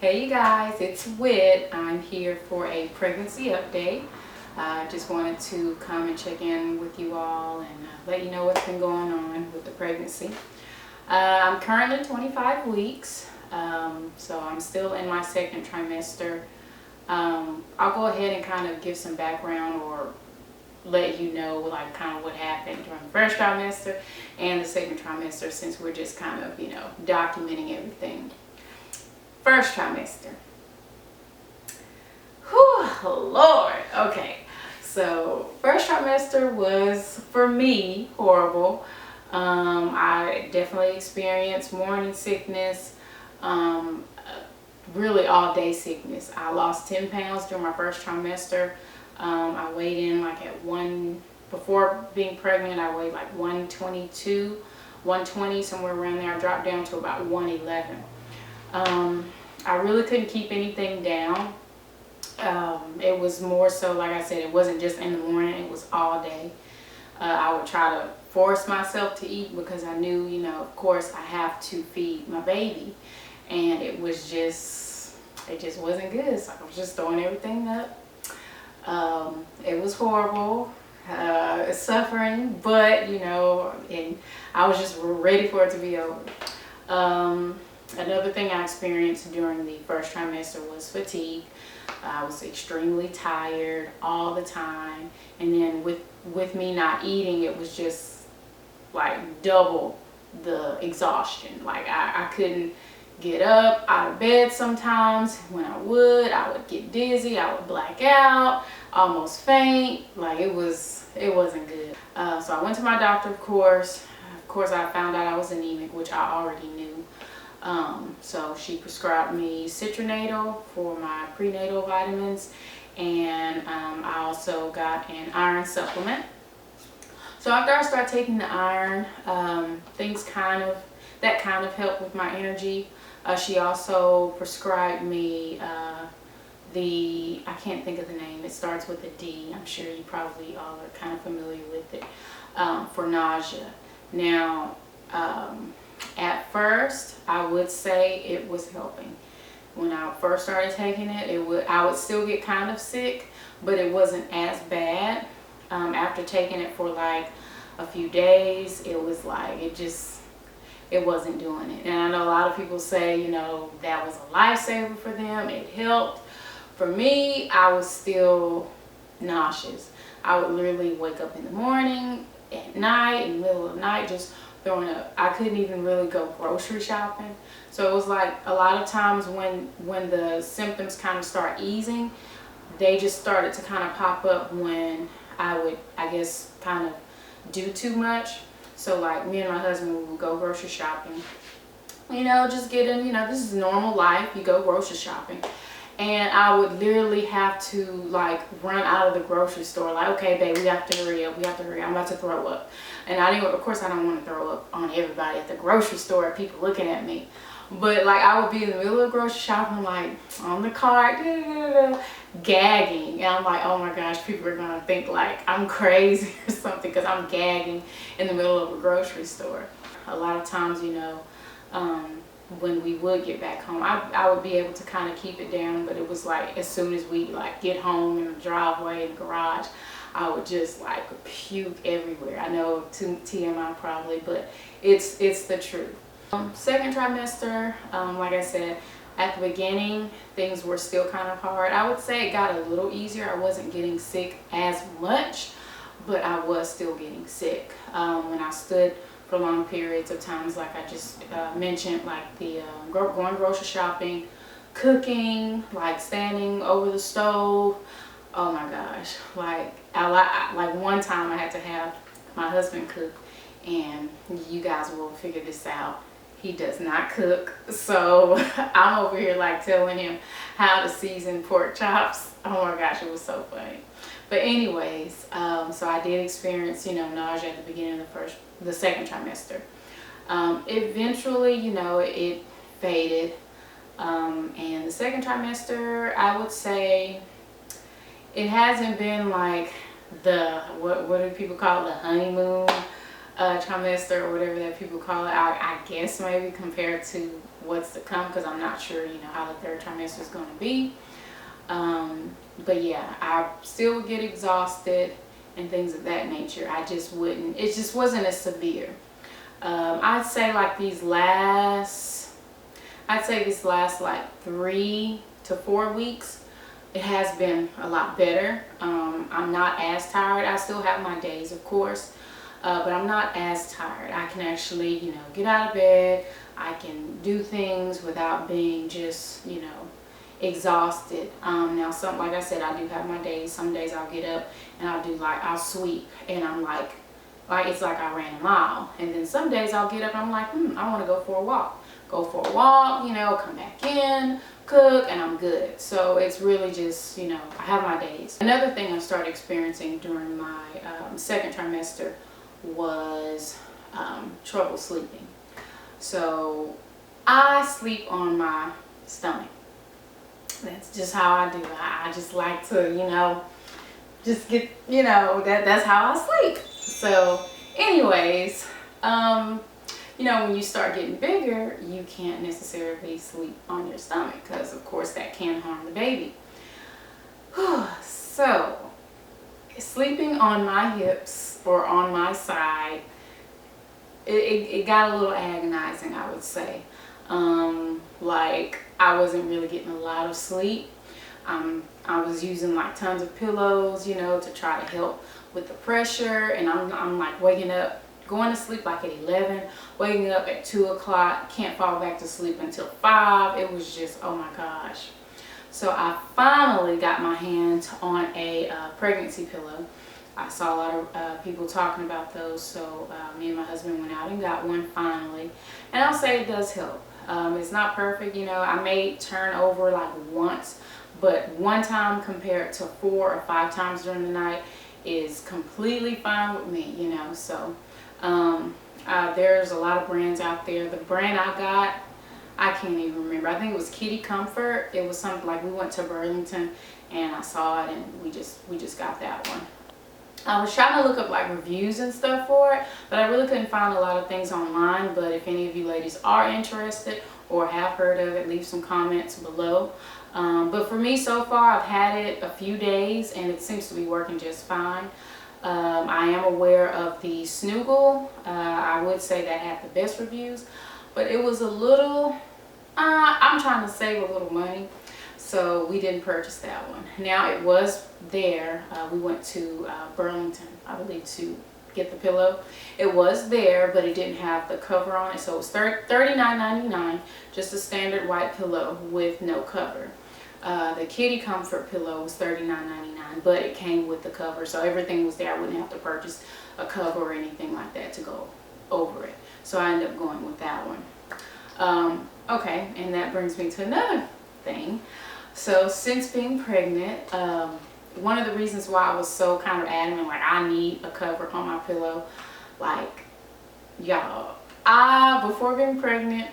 Hey you guys, it's Wit. I'm here for a pregnancy update. I just wanted to come and check in with you all and let you know what's been going on with the pregnancy. I'm currently 25 weeks, so I'm still in my second trimester. I'll go ahead and kind of give some background or let you know like kind of what happened during the first trimester and the second trimester, since we're just kind of, documenting everything. First trimester. Whew, Lord. Okay. So first trimester was, for me, horrible. I definitely experienced morning sickness, really all day sickness. I lost 10 pounds during my first trimester. I weighed in like before being pregnant, I weighed like 122, 120, somewhere around there. I dropped down to about 111. I really couldn't keep anything down. It was more so, like I said, it wasn't just in the morning, it was all day. I would try to force myself to eat because I knew, of course I have to feed my baby. And it just wasn't good. So I was just throwing everything up. It was horrible, suffering, but, and I was just ready for it to be over. Another thing I experienced during the first trimester was fatigue. I was extremely tired all the time, and then with me not eating, it was just like double the exhaustion. Like I couldn't get up out of bed sometimes. When I would get dizzy, I would black out, almost faint. Like it wasn't good. So I went to my doctor, of course. Of course, I found out I was anemic, which I already knew. So she prescribed me citrinatal for my prenatal vitamins, and I also got an iron supplement. So after I started taking the iron, that kind of helped with my energy. She also prescribed me I can't think of the name, it starts with a D. I'm sure you probably all are kind of familiar with it, for nausea. Now, at first, I would say it was helping. When I first started taking it, I would still get kind of sick, but it wasn't as bad. After taking it for like a few days, it was like, it wasn't doing it. And I know a lot of people say, that was a lifesaver for them. It helped. For me, I was still nauseous. I would literally wake up in the morning, at night, in the middle of the night, just throwing up. I couldn't even really go grocery shopping. So it was like a lot of times when the symptoms kind of start easing, they just started to kind of pop up when I would, I guess, kind of do too much. So like me and my husband would go grocery shopping, just get in, this is normal life. You go grocery shopping. And I would literally have to like run out of the grocery store, like, okay, babe, we have to hurry up. I'm about to throw up. And of course I don't want to throw up on everybody at the grocery store, people looking at me. But like I would be in the middle of grocery shopping, like on the cart, gagging. And I'm like, oh my gosh, people are going to think like I'm crazy or something because I'm gagging in the middle of a grocery store. A lot of times, when we would get back home, I would be able to kind of keep it down, but it was like as soon as we like get home in the driveway, in the garage, I would just like puke everywhere. I know TMI probably, but it's the truth. Second trimester, like I said, at the beginning, things were still kind of hard. I would say it got a little easier. I wasn't getting sick as much, but I was still getting sick. When I stood for long periods of times, like I just mentioned, like the going grocery shopping, cooking, like standing over the stove. Oh my gosh, like one time I had to have my husband cook, and you guys will figure this out. He does not cook, so I'm over here like telling him how to season pork chops. Oh my gosh, it was so funny. But anyways, so I did experience, nausea at the beginning of the second trimester. Eventually, it faded. And the second trimester, I would say it hasn't been like what do people call it, the honeymoon trimester or whatever that people call it. I guess maybe compared to what's to come, because I'm not sure, you know, how the third trimester is going to be. But yeah, I still would get exhausted and things of that nature. I just wouldn't, it just wasn't as severe. I'd say like this last like 3 to 4 weeks, it has been a lot better. I'm not as tired. I still have my days, of course, but I'm not as tired. I can actually, you know, get out of bed. I can do things without being just, you know, exhausted. Now, like I said, I do have my days. Some days I'll get up and I'll sweep, and I'm like it's like I ran a mile. And then some days I'll get up and I'm like, I want to go for a walk. Go for a walk, you know, come back in, cook, and I'm good. So it's really just, you know, I have my days. Another thing I started experiencing during my second trimester was trouble sleeping. So I sleep on my stomach. That's just how I do. I just like to, you know, just get, you know, that's how I sleep. So anyways, you know, when you start getting bigger, you can't necessarily sleep on your stomach, because of course that can harm the baby. So sleeping on my hips or on my side, it got a little agonizing, I would say. Like I wasn't really getting a lot of sleep. I was using like tons of pillows, you know, to try to help with the pressure, and I'm like waking up, going to sleep like at 11, waking up at 2 o'clock, can't fall back to sleep until 5. It was just, oh my gosh. So I finally got my hands on a pregnancy pillow. I saw a lot of people talking about those, so me and my husband went out and got one finally, and I'll say it does help. It's not perfect, you know. I may turn over like once, but one time compared to 4 or 5 times during the night is completely fine with me, you know. So there's a lot of brands out there. The brand I got, I can't even remember. I think it was Kitty Comfort. It was something like, we went to Burlington and I saw it, and we just got that one. I was trying to look up like reviews and stuff for it, but I really couldn't find a lot of things online. But if any of you ladies are interested or have heard of it, leave some comments below. But for me, so far, I've had it a few days and it seems to be working just fine. I am aware of the Snuggle. I would say that had the best reviews, but it was a little, I'm trying to save a little money, so we didn't purchase that one. Now, it was there. We went to Burlington, I believe, to get the pillow. It was there, but it didn't have the cover on it, so it was $39.99, just a standard white pillow with no cover. The Kitty Comfort pillow was $39.99, but it came with the cover, so everything was there. I wouldn't have to purchase a cover or anything like that to go over it. So I ended up going with that one. Okay, and that brings me to another thing. So since being pregnant, one of the reasons why I was so kind of adamant, like I need a cover on my pillow, like y'all, before being pregnant,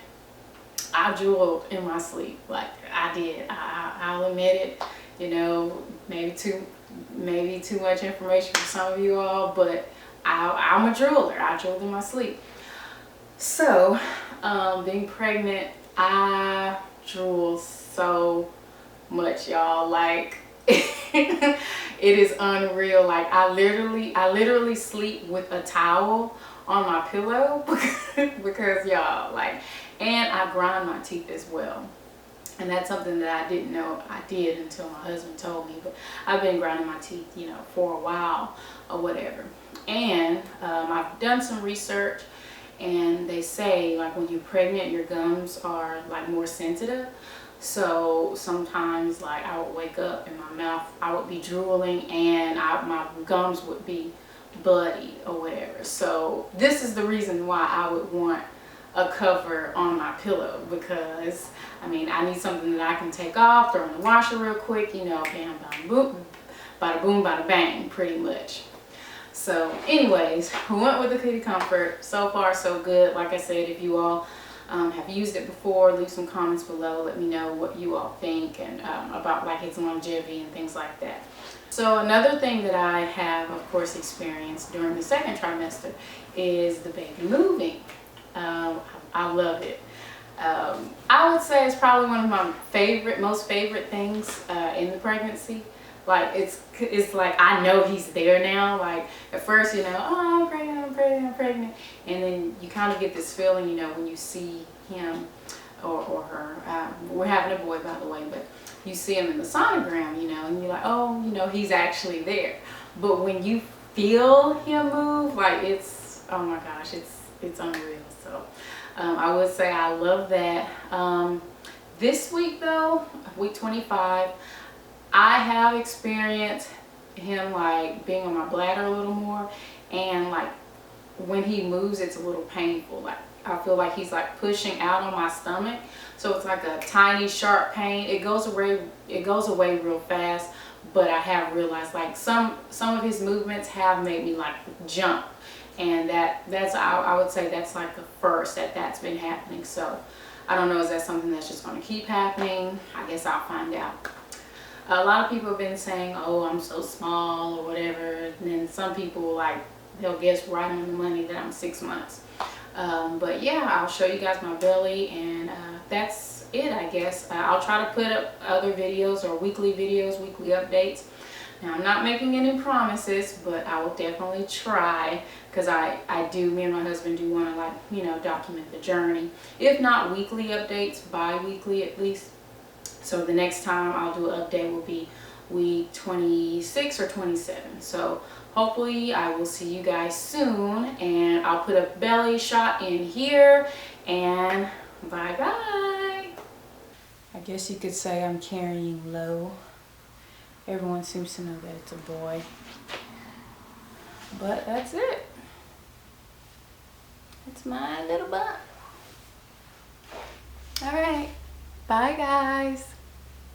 I drooled in my sleep. Like I did. I'll admit it. You know, maybe too much information for some of you all, but I'm a drooler. I drooled in my sleep. So, being pregnant, I drool so much, y'all. Like it is unreal. Like I literally sleep with a towel on my pillow because y'all, like, and I grind my teeth as well. And that's something that I didn't know I did until my husband told me. But I've been grinding my teeth, you know, for a while or whatever. And I've done some research, and they say like when you're pregnant, your gums are like more sensitive. So sometimes like I would wake up and my mouth, I would be drooling, and my gums would be bloody or whatever. So this is the reason why I would want a cover on my pillow, because I mean, I need something that I can take off, throw in the washer real quick, you know, bam, bam, boom, bada boom, bada bang, pretty much. So anyways, we went with the Kitty Comfort. So far so good. Like I said, if you all have used it before, leave some comments below. Let me know what you all think and about like its longevity and things like that. So another thing that I have, of course, experienced during the second trimester is the baby moving. I love it. I would say it's probably one of my most favorite things in the pregnancy. Like it's like I know he's there now. Like at first, you know, oh, I'm pregnant, I'm pregnant, I'm pregnant, and then you kind of get this feeling, you know, when you see him or her. We're having a boy, by the way, but you see him in the sonogram, you know, and you're like, oh, you know, he's actually there. But when you feel him move, like it's, oh my gosh, it's unreal. So I would say I love that. This week though, week 25, I have experienced him like being on my bladder a little more, and like when he moves, it's a little painful. Like I feel like he's like pushing out on my stomach, so it's like a tiny sharp pain. It goes away real fast, but I have realized like some of his movements have made me like jump, and that's I would say that's like the first that's been happening. So I don't know, is that something that's just going to keep happening? I guess I'll find out. A lot of people have been saying, oh, I'm so small or whatever, and then some people like they'll guess right on the money that I'm 6 months. But yeah, I'll show you guys my belly, and that's it, I guess. I'll try to put up other videos or weekly videos, weekly updates. Now, I'm not making any promises, but I will definitely try, because me and my husband do want to, like, you know, document the journey. If not weekly updates, bi-weekly at least. So the next time I'll do an update will be week 26 or 27. So hopefully I will see you guys soon, and I'll put a belly shot in here, and bye bye. I guess you could say I'm carrying low. Everyone seems to know that it's a boy, but that's it. It's my little butt. All right, bye guys.